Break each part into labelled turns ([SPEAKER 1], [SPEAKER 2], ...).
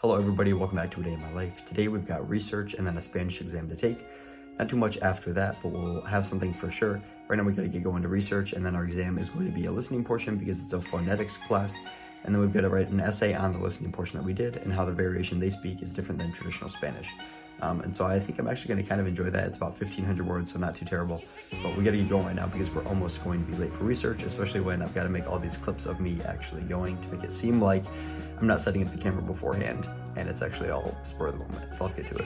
[SPEAKER 1] Hello everybody, welcome back to A Day in My Life. Today we've got research and then a Spanish exam to take. Not too much after that, but we'll have something for sure. Right now we gotta get going to research, and then our exam is going to be a listening portion because it's a phonetics class. And then we've got to write an essay on the listening portion that we did and how the variation they speak is different than traditional Spanish. And so I think I'm actually going to kind of enjoy that. It's about 1,500 words, so not too terrible. But we got to get going right now because we're almost going to be late for research, especially when I've got to make all these clips of me actually going to make it seem like I'm not setting up the camera beforehand and it's actually all spur of the moment. So let's get to it.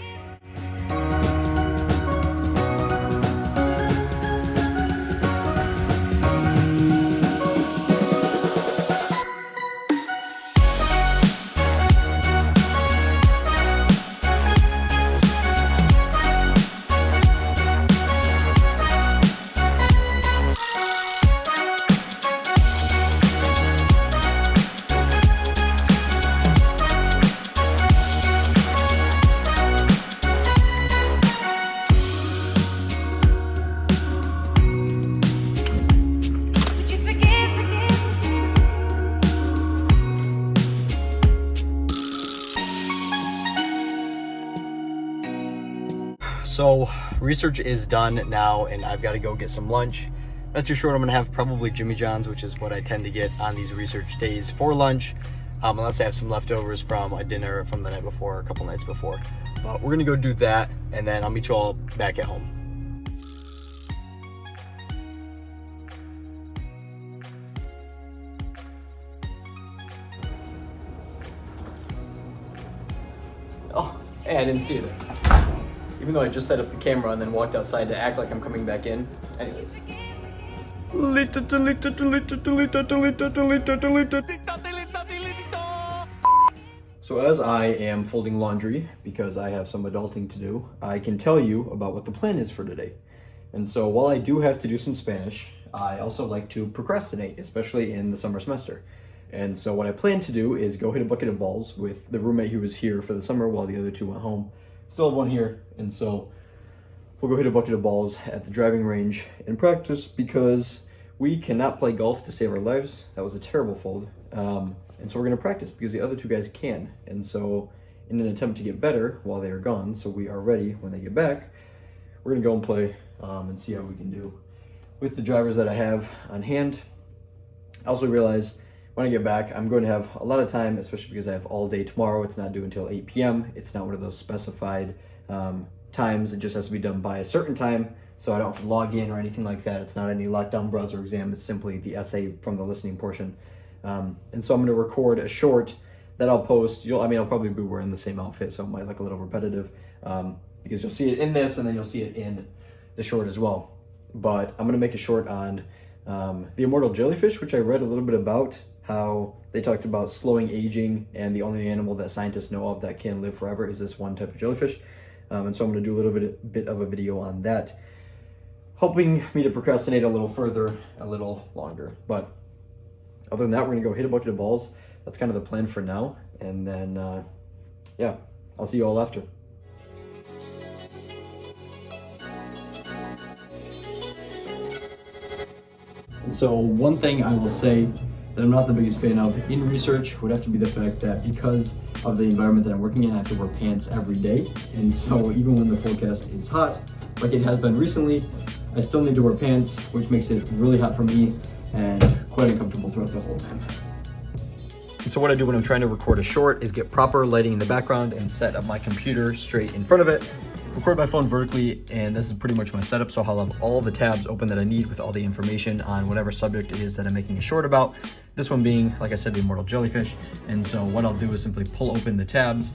[SPEAKER 1] So research is done now and I've got to go get some lunch. Not too sure what I'm gonna have, probably Jimmy John's, which is what I tend to get on these research days for lunch, unless I have some leftovers from a dinner from the night before, or a couple nights before. But we're gonna go do that and then I'll meet you all back at home. Oh, hey, I didn't see you there. Even though I just set up the camera and then walked outside to act like I'm coming back in. Anyways. So as I am folding laundry, because I have some adulting to do, I can tell you about what the plan is for today. And so while I do have to do some Spanish, I also like to procrastinate, especially in the summer semester. And so what I plan to do is go hit a bucket of balls with the roommate who was here for the summer while the other two went home. Still have one here, and so we'll go hit a bucket of balls at the driving range and practice because we cannot play golf to save our lives. That was a terrible fold. And so we're gonna practice because the other two guys can. And so in an attempt to get better while they are gone, so we are ready when they get back, we're gonna go and play and see how we can do with the drivers that I have on hand. I also realize when I get back, I'm going to have a lot of time, especially because I have all day tomorrow. It's not due until 8 p.m. It's not one of those specified times. It just has to be done by a certain time, so I don't have to log in or anything like that. It's not any lockdown browser exam. It's simply the essay from the listening portion. And so I'm going to record a short that I'll post. I'll probably be wearing the same outfit, so it might look a little repetitive because you'll see it in this and then you'll see it in the short as well. But I'm going to make a short on the immortal jellyfish, which I read a little bit about. How they talked about slowing aging, and the only animal that scientists know of that can live forever is this one type of jellyfish. And so I'm going to do a little bit of a video on that, helping me to procrastinate a little further, a little longer. But other than that, we're going to go hit a bucket of balls. That's kind of the plan for now. And then, yeah, I'll see you all after. And so one thing I will say that I'm not the biggest fan of in research would have to be the fact that because of the environment that I'm working in, I have to wear pants every day. And so even when the forecast is hot, like it has been recently, I still need to wear pants, which makes it really hot for me and quite uncomfortable throughout the whole time. And so what I do when I'm trying to record a short is get proper lighting in the background and set up my computer straight in front of it. Record my phone vertically, and this is pretty much my setup, so I'll have all the tabs open that I need with all the information on whatever subject it is that I'm making a short about. This one being, like I said, the immortal jellyfish. And so what I'll do is simply pull open the tabs,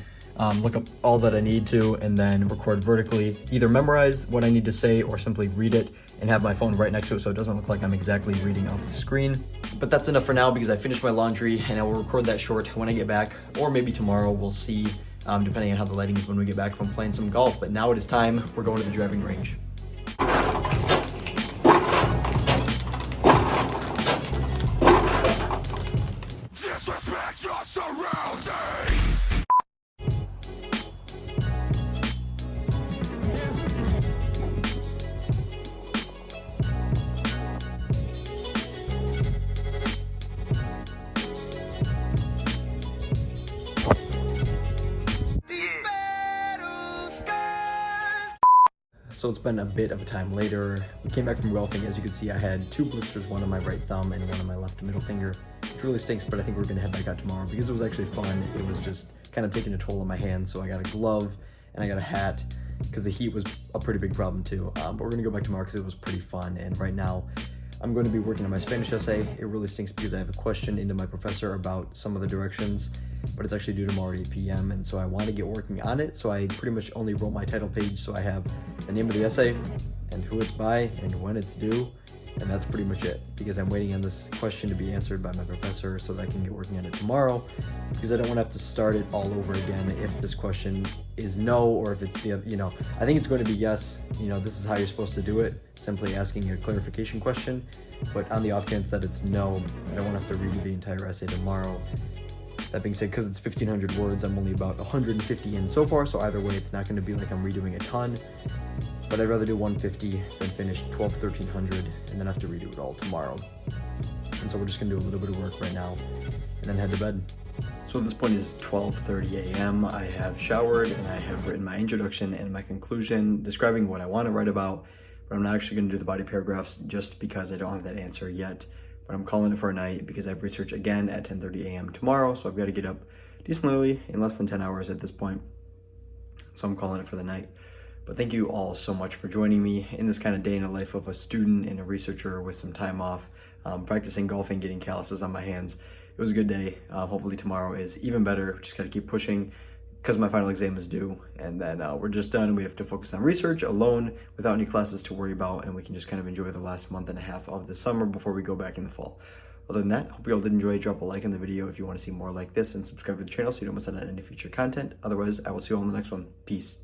[SPEAKER 1] look up all that I need to, and then record vertically, either memorize what I need to say or simply read it and have my phone right next to it so it doesn't look like I'm exactly reading off the screen. But that's enough for now because I finished my laundry and I will record that short when I get back, or maybe tomorrow, we'll see. Depending on how the lighting is when we get back from playing some golf. But now it is time, we're going to the driving range. Disrespect your surroundings! So it's been a bit of a time later. We came back from golfing. As you can see, I had 2 blisters, one on my right thumb and one on my left middle finger, which really stinks, but I think we're gonna head back out tomorrow because it was actually fun. It was just kind of taking a toll on my hands. So I got a glove and I got a hat because the heat was a pretty big problem too. But we're gonna go back tomorrow because it was pretty fun. And right now, I'm going to be working on my Spanish essay. It really stinks because I have a question into my professor about some of the directions, but it's actually due tomorrow at 8 p.m. And so I want to get working on it. So I pretty much only wrote my title page. So I have the name of the essay and who it's by and when it's due. And that's pretty much it because I'm waiting on this question to be answered by my professor so that I can get working on it tomorrow, because I don't want to have to start it all over again if this question is no, or if it's the, you know, I think it's going to be yes, you know, this is how you're supposed to do it, simply asking a clarification question. But on the off chance that it's no, I don't want to have to redo the entire essay tomorrow. That being said, because it's 1,500 words, I'm only about 150 in so far, so either way, it's not going to be like I'm redoing a ton. But I'd rather do 150 than finish 1,300 and then have to redo it all tomorrow. And so we're just gonna do a little bit of work right now and then head to bed. So at this point is 12:30 a.m. I have showered and I have written my introduction and my conclusion describing what I want to write about, but I'm not actually gonna do the body paragraphs just because I don't have that answer yet. But I'm calling it for a night because I have research again at 10:30 a.m. tomorrow, so I've got to get up decently early in less than 10 hours at this point. So I'm calling it for the night. But thank you all so much for joining me in this kind of day in the life of a student and a researcher with some time off, practicing golfing, getting calluses on my hands. It was a good day. Hopefully tomorrow is even better. Just got to keep pushing because my final exam is due. And then we're just done. We have to focus on research alone without any classes to worry about. And we can just kind of enjoy the last month and a half of the summer before we go back in the fall. Other than that, hope you all did enjoy. Drop a like on the video if you want to see more like this and subscribe to the channel so you don't miss out on any future content. Otherwise, I will see you all in the next one. Peace.